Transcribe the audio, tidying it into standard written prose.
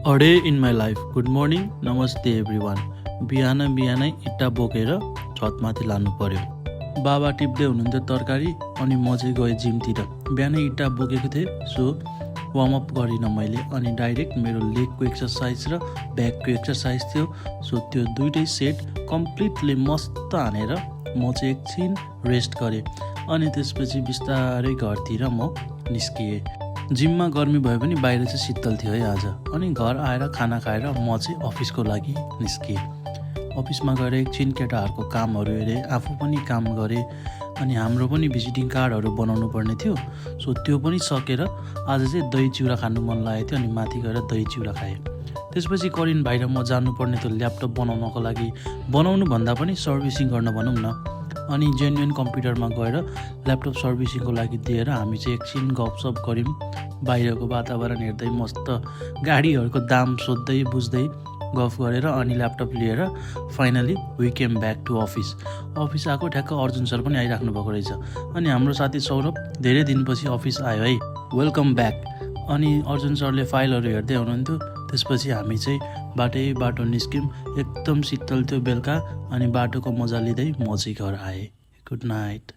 A day in my life. Good morning, नमस्ते everyone. बिहानै इट्टा बोकेर छतमाथि लानु पर्यो। बाबा टिप्दै हुनुहुन्थ्यो तरकारी अनि म चाहिँ गएँ जिमतिर। बिहानै इट्टा बोकेको थिएँ, सो वार्म अप गरिनँ मैले अनि डाइरेक्ट मेरो लेगको एक्सर्साइज र ब्याकको एक्सर्साइज थियो। सो त्यो दुइटै सेट कम्प्लिटली मस्त हानेर म चाहिँ एकछिन रेस्ट गरेँ अनि त्यसपछि बिस्तारै घरतिर म निस्किएँ। जिममा गर्मी भए पनि बाहिर चाहिँ शीतल थियो है आज। अनि घर आएर खाना खाएर म चाहिँ अफिसको लागि निस्किएँ। अफिसमा गएर एकछिन केटाहरूको कामहरू हेरेँ, आफू पनि काम गरेँ अनि हाम्रो पनि भिजिटिङ कार्डहरू बनाउनु पर्ने थियो। सो त्यो पनि सकेर आज चाहिँ दही चिउरा खानु मन लागेको थियो अनि माथि गएर दही चिउरा खाएँ। त्यसपछि करिन बाहिर म जानुपर्ने थियो ल्यापटप बनाउनको लागि, बनाउनु भन्दा पनि सर्भिसिङ गर्न भनौँ न। अनि जेन्युन कम्प्युटरमा गएर ल्यापटप सर्भिसिङको लागि दिएर हामी चाहिँ एकछिन गफसफ गऱ्यौँ। बाहिरको वातावरण हेर्दै मस्त गाडीहरूको दाम सोध्दै बुझ्दै गफ गरेर अनि ल्यापटप लिएर finally we came back to office. Office आएको ठ्याक्क अर्जुन सर पनि आइराख्नु भएको रहेछ अनि हाम्रो साथी सौरभ धेरै दिनपछि अफिस आयो है, वेलकम ब्याक। अनि अर्जुन सरले फाइलहरू हेर्दै हुनुहुन्थ्यो। त्यसपछि हामी चाहिँ बाटो निस्क्यौँ। एकदम शीतल थियो बेलुका अनि बाटोको मजा लिँदै म चाहिँ घर आएँ। Good night.